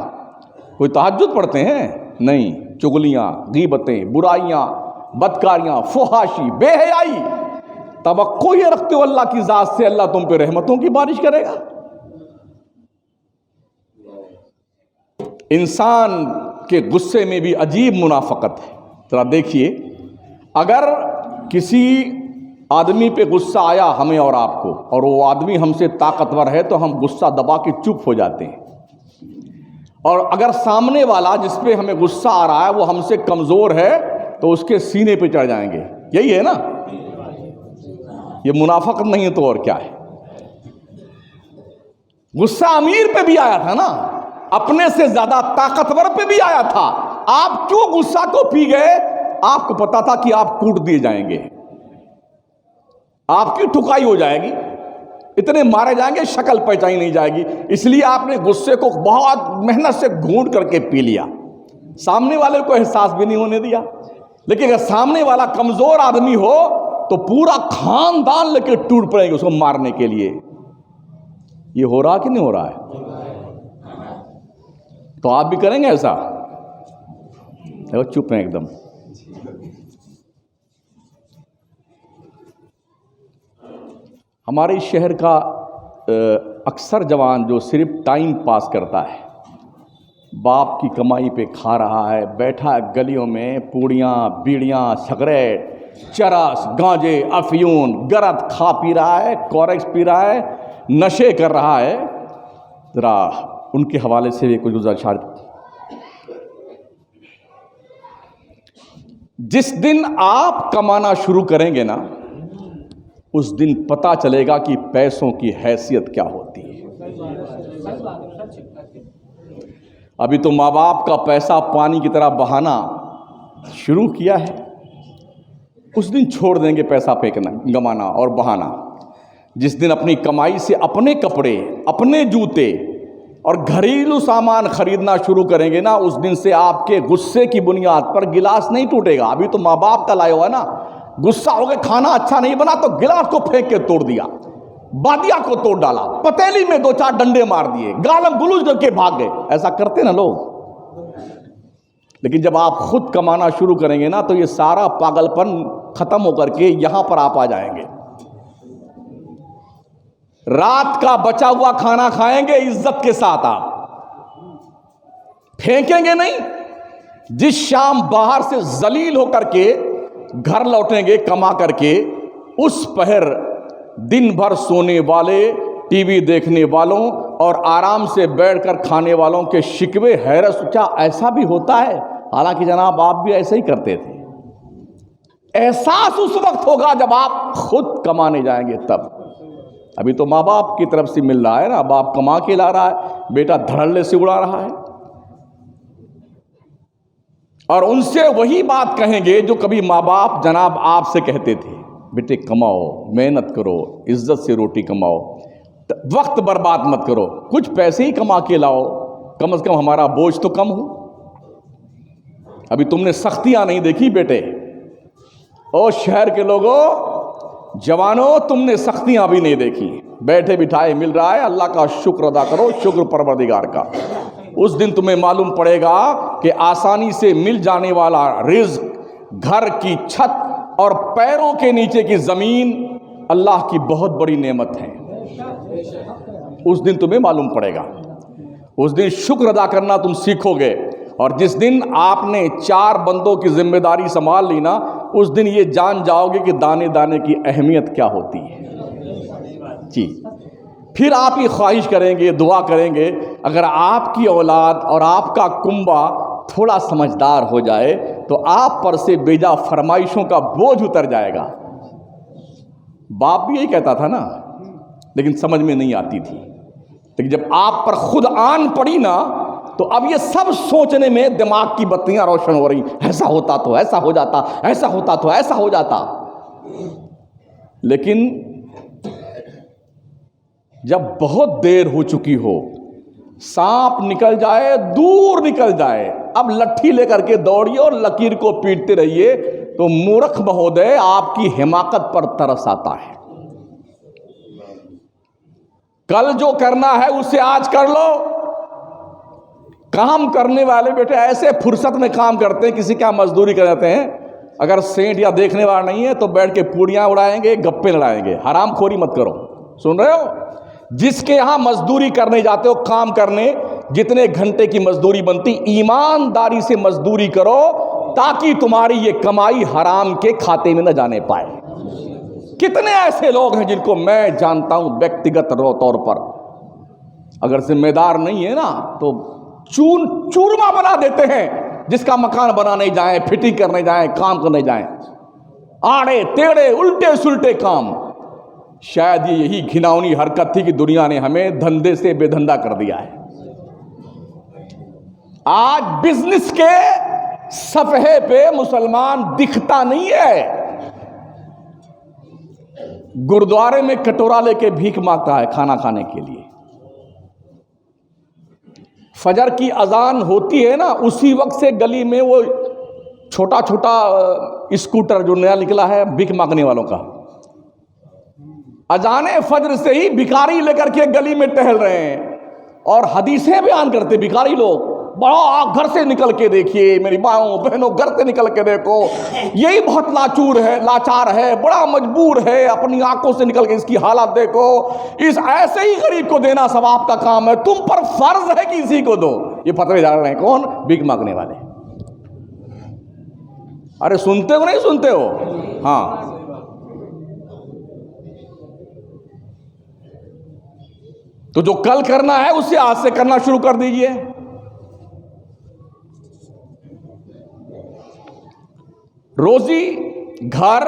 Speaker 1: کوئی تہجد پڑھتے ہیں؟ نہیں، چغلیاں، غیبتیں، برائیاں، بدکاریاں، فحاشی، بے حیائی۔ توقع یہ رکھتے ہو اللہ کی ذات سے اللہ تم پہ رحمتوں کی بارش کرے گا؟ انسان کے غصے میں بھی عجیب منافقت ہے۔ ذرا دیکھیے، اگر کسی آدمی پہ غصہ آیا ہمیں اور آپ کو، اور وہ آدمی ہم سے طاقتور ہے تو ہم غصہ دبا کے چپ ہو جاتے ہیں، اور اگر سامنے والا جس پہ ہمیں غصہ آ رہا ہے وہ ہم سے کمزور ہے تو اس کے سینے پہ چڑھ جائیں گے۔ یہی ہے نا؟ یہ منافقت نہیں ہے تو اور کیا ہے؟ غصہ امیر پہ بھی آیا تھا نا، اپنے سے زیادہ طاقتور پہ بھی آیا تھا۔ آپ کیوں غصہ کو پی گئے؟ آپ کو پتا تھا کہ آپ کوٹ دیے جائیں گے، آپ کی ٹھکائی ہو جائے گی، اتنے مارے جائیں گے، شکل پہچانی نہیں جائے گی، اس لیے آپ نے غصے کو بہت محنت سے گھونٹ کر کے پی لیا، سامنے والے کو احساس بھی نہیں ہونے دیا۔ لیکن اگر سامنے والا کمزور آدمی ہو تو پورا خاندان لے کے ٹوٹ پڑے گا اس کو مارنے کے لیے۔ یہ ہو رہا کہ نہیں ہو رہا ہے؟ تو آپ بھی کریں گے ایسا؟ چپ ہیں ایک دم۔ ہمارے اس شہر کا اکثر جوان جو صرف ٹائم پاس کرتا ہے، باپ کی کمائی پہ کھا رہا ہے، بیٹھا ہے گلیوں میں، پوڑیاں، بیڑیاں، سگریٹ، چرس، گانجے، افیون، گرد کھا پی رہا ہے، کورکس پی رہا ہے، نشے کر رہا ہے، ذرا ان کے حوالے سے بھی کچھ گزارش۔ جس دن آپ کمانا شروع کریں گے نا، اس دن پتہ چلے گا کہ پیسوں کی حیثیت کیا ہوتی ہے۔ ابھی تو ماں باپ کا پیسہ پانی کی طرح بہانا شروع کیا ہے، اس دن چھوڑ دیں گے پیسہ پھینکنا گمانا اور بہانا. جس دن اپنی کمائی سے اپنے کپڑے، اپنے جوتے اور گھریلو سامان خریدنا شروع کریں گے نا، اس دن سے آپ کے غصے کی بنیاد پر گلاس نہیں ٹوٹے گا. ابھی تو ماں باپ کا لائے ہوا نا، غصہ ہو گیا، کھانا اچھا نہیں بنا تو گلاس کو پھینک کے توڑ دیا، بادیا کو توڑ ڈالا، پتیلی میں 2-4 ڈنڈے مار دیے، گالم گلوچ کر کے بھاگ گئے. ایسا کرتے نا لوگ. لیکن جب آپ خود کمانا شروع کریں گے نا تو یہ سارا پاگل پن ختم ہو کر کے یہاں پر آپ آ جائیں گے. رات کا بچا ہوا کھانا کھائیں گے عزت کے ساتھ، آپ پھینکیں گے نہیں. جس شام باہر سے ذلیل ہو کر کے گھر لوٹیں گے کما کر کے، اس پہر دن بھر سونے والے، ٹی وی دیکھنے والوں اور آرام سے بیٹھ کر کھانے والوں کے شکوے حیرت، کیا ایسا بھی ہوتا ہے؟ حالانکہ جناب آپ بھی ایسے ہی کرتے تھے. احساس اس وقت ہوگا جب آپ خود کمانے جائیں گے تب. ابھی تو ماں باپ کی طرف سے مل رہا ہے نا، باپ کما کے لا رہا ہے، بیٹا دھڑلے سے اڑا رہا ہے. اور ان سے وہی بات کہیں گے جو کبھی ماں باپ جناب آپ سے کہتے تھے، بیٹے کماؤ، محنت کرو، عزت سے روٹی کماؤ، وقت برباد مت کرو، کچھ پیسے ہی کما کے لاؤ، کم از کم ہمارا بوجھ تو کم ہو. ابھی تم نے سختیاں نہیں دیکھی بیٹے. او شہر کے لوگوں، جوانوں، تم نے سختیاں ابھی نہیں دیکھی. بیٹھے بٹھائے مل رہا ہے، اللہ کا شکر ادا کرو، شکر پروردگار کا. اس دن تمہیں معلوم پڑے گا کہ آسانی سے مل جانے والا رزق، گھر کی چھت اور پیروں کے نیچے کی زمین اللہ کی بہت بڑی نعمت ہے. اس دن تمہیں معلوم پڑے گا. اس دن شکر ادا کرنا تم سیکھو گے. اور جس دن آپ نے 4 بندوں کی ذمہ داری سنبھال لی نا، اس دن یہ جان جاؤ گے کہ دانے دانے کی اہمیت کیا ہوتی ہے. جی پھر آپ یہ خواہش کریں گے، دعا کریں گے، اگر آپ کی اولاد اور آپ کا کنبہ تھوڑا سمجھدار ہو جائے تو آپ پر سے بیجا فرمائشوں کا بوجھ اتر جائے گا. باپ بھی یہی کہتا تھا نا، لیکن سمجھ میں نہیں آتی تھی. لیکن جب آپ پر خود آن پڑی نا تو اب یہ سب سوچنے میں دماغ کی بتیاں روشن ہو رہی، ایسا ہوتا تو ایسا ہو جاتا، ایسا ہوتا تو ایسا ہو جاتا. لیکن جب بہت دیر ہو چکی ہو، سانپ نکل جائے، دور نکل جائے، اب لٹھی لے کر کے دوڑیے اور لکیر کو پیٹتے رہیے، تو مورخ مہودے آپ کی حماقت پر ترس آتا ہے. کل جو کرنا ہے اسے آج کر لو. کام کرنے والے بیٹے ایسے فرصت میں کام کرتے ہیں، کسی کا مزدوری کر جاتے ہیں. اگر سینٹ یا دیکھنے والا نہیں ہے تو بیٹھ کے پوڑیاں اڑائیں گے، گپے لڑائیں گے. حرام خوری مت کرو. سن رہے ہو؟ جس کے یہاں مزدوری کرنے جاتے ہو، کام کرنے، جتنے گھنٹے کی مزدوری بنتی، ایمانداری سے مزدوری کرو تاکہ تمہاری یہ کمائی حرام کے کھاتے میں نہ جانے پائے. کتنے ایسے لوگ ہیں جن کو میں جانتا ہوں ویکتیگت طور پر، اگر ذمہ دار نہیں ہے نا تو چورما بنا دیتے ہیں. جس کا مکان بنانے جائیں، فٹنگ کرنے جائیں، کام کرنے جائیں، آڑے ٹیڑے الٹے سلٹے کام. شاید یہی گھناؤنی حرکت تھی کہ دنیا نے ہمیں دھندے سے بے دھندا کر دیا ہے. آج بزنس کے صفحے پہ مسلمان دکھتا نہیں ہے. گردوارے میں کٹورا لے کے بھیک مانگتا ہے کھانا کھانے کے لیے. فجر کی اذان ہوتی ہے نا، اسی وقت سے گلی میں وہ چھوٹا چھوٹا اسکوٹر جو نیا نکلا ہے بھیک مانگنے والوں کا، اذان فجر سے ہی بھکاری لے کر کے گلی میں ٹہل رہے ہیں اور حدیثیں بیان کرتے بھکاری لوگ. بڑا گھر سے نکل کے دیکھیے میری ماؤں بہنوں، گھر سے نکل کے دیکھو، یہی بہت لاچار ہے، بڑا مجبور ہے، اپنی آنکھوں سے نکل کے اس کی حالت دیکھو. اس ایسے ہی غریب کو دینا ثواب کا کام ہے، تم پر فرض ہے کہ اسی کو دو. یہ فتوے ڈال رہے ہیں کون؟ بھیک مانگنے والے. ارے سنتے ہو نہیں سنتے ہو؟ ہاں. تو جو کل کرنا ہے اسے آج سے کرنا شروع کر دیجئے. روزی، گھر،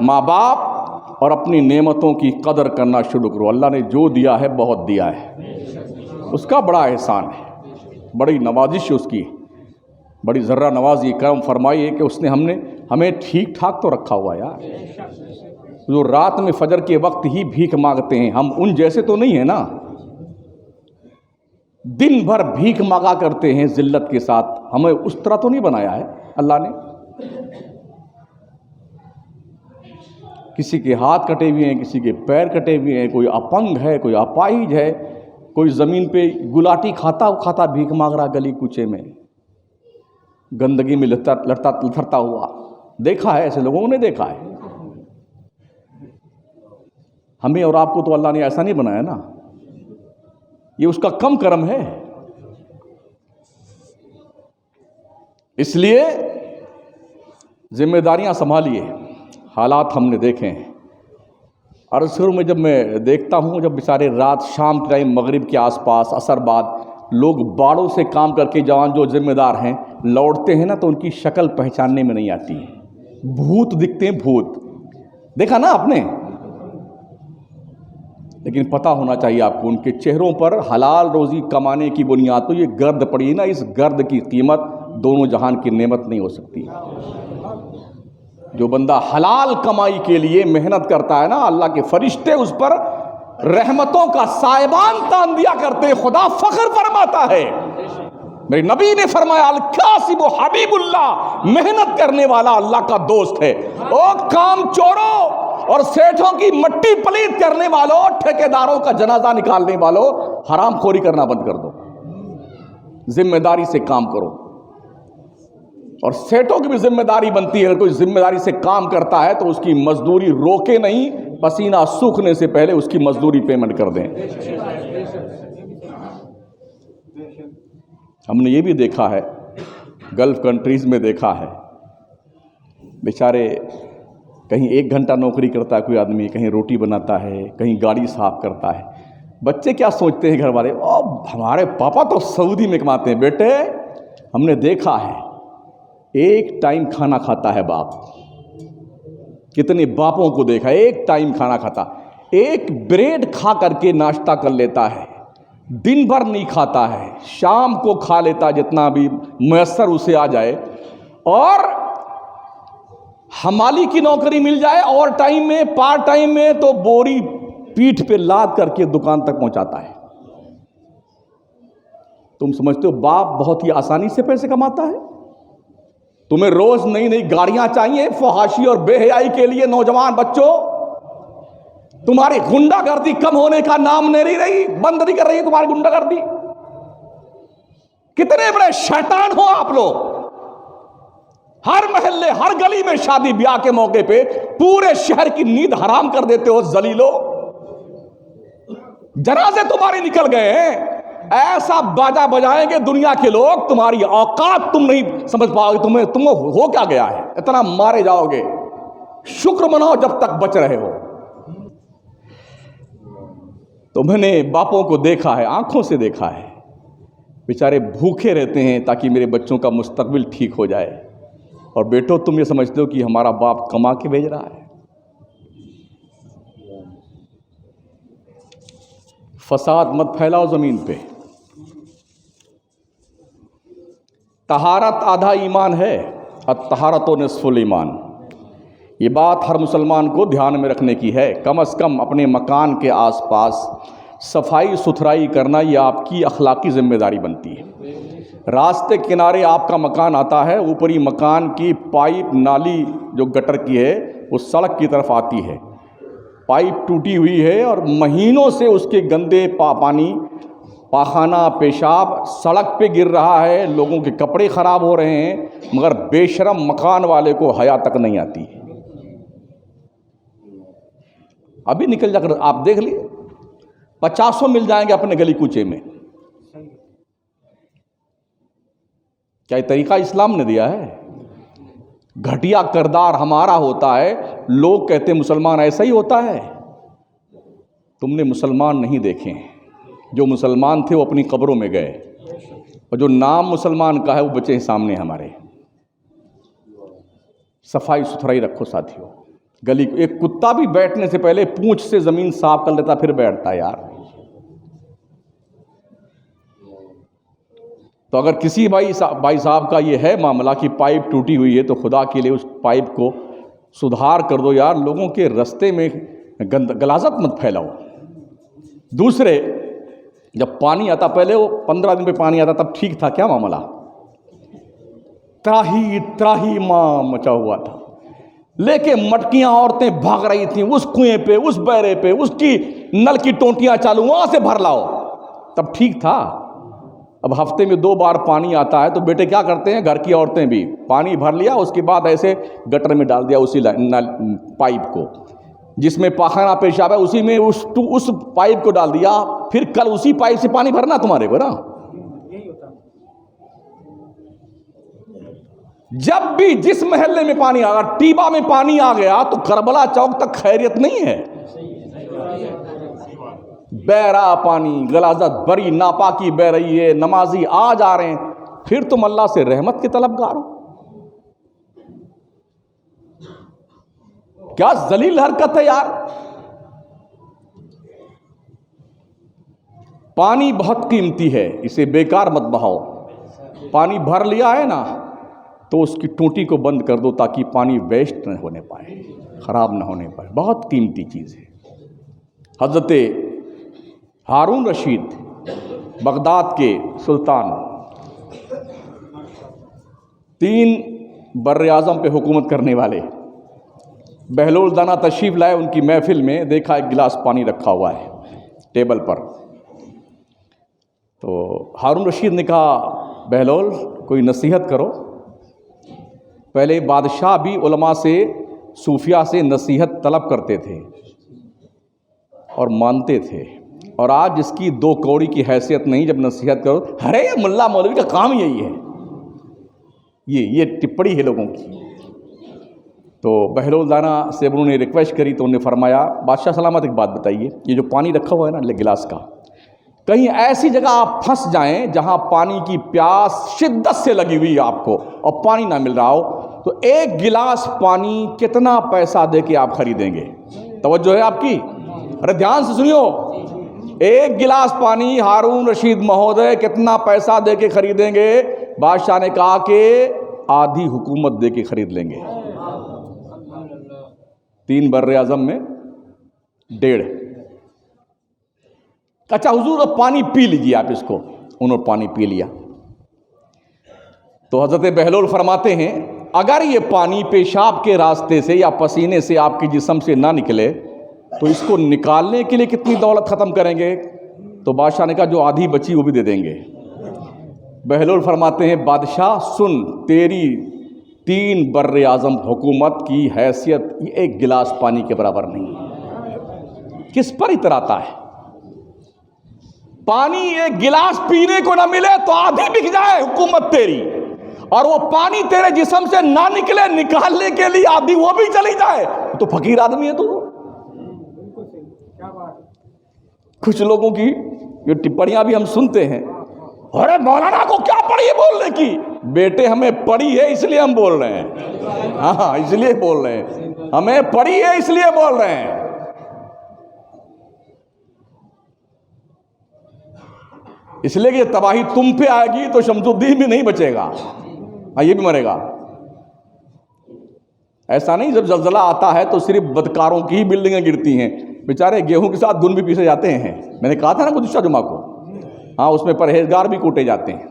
Speaker 1: ماں باپ اور اپنی نعمتوں کی قدر کرنا شروع کرو. اللہ نے جو دیا ہے بہت دیا ہے، اس کا بڑا احسان ہے، بڑی نوازش ہے اس کی، بڑی ذرہ نوازی کرم فرمائی ہے کہ اس نے ہمیں ٹھیک ٹھاک تو رکھا ہوا یار. جو رات میں فجر کے وقت ہی بھیک مانگتے ہیں، ہم ان جیسے تو نہیں ہیں نا. دن بھر بھیک مانگا کرتے ہیں ذلت کے ساتھ. ہمیں اس طرح تو نہیں بنایا ہے اللہ نے. کسی کے ہاتھ کٹے ہوئے ہیں، کسی کے پیر کٹے ہوئے ہیں، کوئی اپنگ ہے، کوئی اپاہج ہے، کوئی زمین پہ گلاٹی کھاتا بھیک مانگ رہا گلی کوچے میں، گندگی میں لتھڑتا ہوا. دیکھا ہے، ایسے لوگوں نے دیکھا ہے. ہمیں اور آپ کو تو اللہ نے ایسا نہیں بنایا نا. یہ اس کا کم کرم ہے. اس لیے ذمہ داریاں سنبھالیے. حالات ہم نے دیکھے ہیں. اور شروع میں جب میں دیکھتا ہوں، جب بیچارے رات شام کے ٹائم مغرب کے آس پاس عصر بعد لوگ باڑوں سے کام کر کے جوان جو ذمہ دار ہیں لوٹتے ہیں نا، تو ان کی شکل پہچاننے میں نہیں آتی ہے. بھوت دکھتے ہیں، بھوت. دیکھا نا آپ نے. لیکن پتہ ہونا چاہیے آپ کو، ان کے چہروں پر حلال روزی کمانے کی بنیاد تو یہ گرد پڑی نا. اس گرد کی قیمت دونوں جہان کی نعمت نہیں ہو سکتی. جو بندہ حلال کمائی کے لیے محنت کرتا ہے نا، اللہ کے فرشتے اس پر رحمتوں کا سائبان تان دیا کرتے ہیں. خدا فخر فرماتا ہے. میرے نبی نے فرمایا الکاسب حبیب اللہ، محنت کرنے والا اللہ کا دوست ہے. او کام چوروں اور سیٹھوں کی مٹی پلیت کرنے والوں، ٹھیکیداروں کا جنازہ نکالنے والوں، حرام خوری کرنا بند کر دو. ذمہ داری سے کام کرو. اور سیٹوں کی بھی ذمہ داری بنتی ہے. اگر کوئی ذمہ داری سے کام کرتا ہے تو اس کی مزدوری روکے نہیں، پسینہ سوکھنے سے پہلے اس کی مزدوری پیمنٹ کر دیں. ہم نے یہ بھی دیکھا ہے، گلف کنٹریز میں دیکھا ہے، بیچارے کہیں 1 گھنٹہ نوکری کرتا ہے کوئی آدمی، کہیں روٹی بناتا ہے، کہیں گاڑی صاف کرتا ہے. بچے کیا سوچتے ہیں گھر والے، ہمارے پاپا تو سعودی میں کماتے ہیں. بیٹے ہم نے دیکھا ہے، 1 ٹائم کھانا کھاتا ہے باپ. کتنے باپوں کو دیکھا، 1 ٹائم کھانا کھاتا. 1 بریڈ کھا کر کے ناشتہ کر لیتا ہے، دن بھر نہیں کھاتا ہے، شام کو کھا لیتا جتنا بھی میسر اسے آ جائے. اور حمالی کی نوکری مل جائے اور ٹائم میں، پارٹ ٹائم میں، تو بوری پیٹھ پہ لاد کر کے دکان تک پہنچاتا ہے. تم سمجھتے ہو باپ بہت ہی آسانی سے پیسے کماتا ہے؟ تمہیں روز نئی نئی گاڑیاں چاہیے فحاشی اور بے حیائی کے لیے. نوجوان بچوں، تمہاری غنڈہ گردی کم ہونے کا نام نہیں رہی، بند نہیں کر رہی تمہاری غنڈہ گردی. کتنے بڑے شیطان ہو آپ لوگ. ہر محلے، ہر گلی میں شادی بیاہ کے موقع پہ پورے شہر کی نیند حرام کر دیتے ہو ذلیلو. جنازے تمہارے نکل گئے ہیں، ایسا باجا بجائیں گے دنیا کے لوگ، تمہاری اوقات تم نہیں سمجھ پاؤ گے. تم ہو کیا گیا ہے، اتنا مارے جاؤ گے. شکر مناؤ جب تک بچ رہے ہو. تو میں نے باپوں کو دیکھا ہے، آنکھوں سے دیکھا ہے، بیچارے بھوکے رہتے ہیں تاکہ میرے بچوں کا مستقبل ٹھیک ہو جائے. اور بیٹو تم یہ سمجھتے ہو کہ ہمارا باپ کما کے بھیج رہا ہے. فساد مت پھیلاؤ زمین پہ. طہارت آدھا ایمان ہے، الطہارۃ نصف الایمان. یہ بات ہر مسلمان کو دھیان میں رکھنے کی ہے. کم از کم اپنے مکان کے آس پاس صفائی ستھرائی کرنا یہ آپ کی اخلاقی ذمہ داری بنتی ہے. راستے کنارے آپ کا مکان آتا ہے، اوپری مکان کی پائپ نالی جو گٹر کی ہے وہ سڑک کی طرف آتی ہے. پائپ ٹوٹی ہوئی ہے اور مہینوں سے اس کے گندے پانی، پاخانہ، پیشاب سڑک پہ گر رہا ہے. لوگوں کے کپڑے خراب ہو رہے ہیں، مگر بے شرم مکان والے کو حیا تک نہیں آتی. ابھی نکل جا کر آپ دیکھ لیے، 50 مل جائیں گے اپنے گلی کوچے میں. کیا یہ طریقہ اسلام نے دیا ہے؟ گھٹیا کردار ہمارا ہوتا ہے. لوگ کہتے ہیں مسلمان ایسا ہی ہوتا ہے. تم نے مسلمان نہیں دیکھے ہیں. جو مسلمان تھے وہ اپنی قبروں میں گئے، اور جو نام مسلمان کا ہے وہ بچے سامنے ہمارے. صفائی ستھرائی رکھو ساتھیوں. گلی ایک کتا بھی بیٹھنے سے پہلے پونچھ سے زمین صاف کر لیتا پھر بیٹھتا. یار تو اگر کسی بھائی صاحب کا یہ ہے معاملہ کہ پائپ ٹوٹی ہوئی ہے تو خدا کے لیے اس پائپ کو سدھار کر دو یار، لوگوں کے رستے میں غلاظت مت پھیلاؤ۔ دوسرے، جب پانی آتا، پہلے وہ 15 دن پہ پانی آتا تب ٹھیک تھا کیا معاملہ؟ تراہی ماں مچا ہوا تھا، لیکن مٹکیاں عورتیں بھاگ رہی تھیں اس کنویں پہ، اس بیرے پہ، اس کی نل کی ٹونٹیاں چالو، وہاں سے بھر لاؤ، تب ٹھیک تھا۔ اب ہفتے میں 2 بار پانی آتا ہے تو بیٹے کیا کرتے ہیں، گھر کی عورتیں بھی پانی بھر لیا، اس کے بعد ایسے گٹر میں ڈال دیا اسی پائپ کو، جس میں پاخانہ پیشاب ہے اسی میں اس پائپ کو ڈال دیا، پھر کل اسی پائپ سے پانی بھرنا تمہارے کو نا۔ جب بھی جس محلے میں پانی آ گیا، ٹیبا میں پانی آ گیا تو کربلا چوک تک خیریت نہیں ہے۔ بہ رہا پانی، غلاظت بری، ناپاکی بہ رہی ہے، نمازی آ جا رہے ہیں، پھر تم اللہ سے رحمت کے طلبگار ہو؟ کیا ذلیل حرکت ہے یار۔ پانی بہت قیمتی ہے، اسے بیکار مت بہاؤ۔ پانی بھر لیا ہے نا تو اس کی ٹوٹی کو بند کر دو تاکہ پانی ویسٹ نہ ہونے پائے، خراب نہ ہونے پائے، بہت قیمتی چیز ہے۔ حضرت ہارون رشید بغداد کے سلطان، 3 بر اعظم پہ حکومت کرنے والے، بہلول دانا تشریف لائے ان کی محفل میں، دیکھا ایک گلاس پانی رکھا ہوا ہے ٹیبل پر، تو ہارون رشید نے کہا بہلول کوئی نصیحت کرو۔ پہلے بادشاہ بھی علماء سے، صوفیاء سے نصیحت طلب کرتے تھے اور مانتے تھے، اور آج جس کی 2 کوڑی کی حیثیت نہیں، جب نصیحت کرو، ارے ملا مولوی کا کام یہی ہے، یہ ٹپڑی ہے لوگوں کی۔ تو بہلول دانا سے انہوں نے ریکویسٹ کری تو انہوں نے فرمایا بادشاہ سلامت ایک بات بتائیے، یہ جو پانی رکھا ہوا ہے نا گلاس کا، کہیں ایسی جگہ آپ پھنس جائیں جہاں پانی کی پیاس شدت سے لگی ہوئی ہے آپ کو اور پانی نہ مل رہا ہو، تو 1 گلاس پانی کتنا پیسہ دے کے آپ خریدیں گے؟ توجہ ہے آپ کی؟ ارے دھیان سے سنیو، 1 گلاس پانی ہارون رشید مہودے کتنا پیسہ دے کے خریدیں گے؟ بادشاہ نے کہا کہ آدھی حکومت دے کے خرید لیں گے۔ 3 بر اعظم میں 1.5۔ اچھا حضور اب پانی پی لیجیے آپ اس کو، انہوں نے پانی پی لیا۔ تو حضرت بہلول فرماتے ہیں اگر یہ پانی پیشاب کے راستے سے یا پسینے سے آپ کے جسم سے نہ نکلے تو اس کو نکالنے کے لیے کتنی دولت ختم کریں گے؟ تو بادشاہ نے کہا جو آدھی بچی وہ بھی دے دیں گے۔ بہلول فرماتے ہیں بادشاہ سن، تیری 3 بر اعظم حکومت کی حیثیت 1 گلاس پانی کے برابر نہیں۔ کس پر اتراتا ہے؟ پانی 1 گلاس پینے کو نہ ملے تو آدھی بک جائے حکومت تیری، اور وہ پانی تیرے جسم سے نہ نکلے، نکالنے کے لیے آدھی وہ بھی چلی جائے، تو فقیر آدمی ہے تو۔ کچھ لوگوں کی یہ ٹپڑیاں بھی ہم سنتے ہیں، ارے مولانا کو کیا پڑی ہے بولنے کی؟ بیٹے ہمیں پڑی ہے اس لیے ہم بول رہے ہیں، ہاں اس لیے بول رہے ہیں، ہمیں پڑی ہے اس لیے بول رہے ہیں۔ اس لیے کہ یہ تباہی تم پہ آئے گی تو شمس الدین بھی نہیں بچے گا، یہ بھی مرے گا۔ ایسا نہیں جب زلزلہ آتا ہے تو صرف بدکاروں کی ہی بلڈنگیں گرتی ہیں، بیچارے گیہوں کے ساتھ گن بھی پیسے جاتے ہیں۔ میں نے کہا تھا نا گزشتہ جمعہ کو، ہاں اس میں پرہیزگار بھی کوٹے جاتے ہیں۔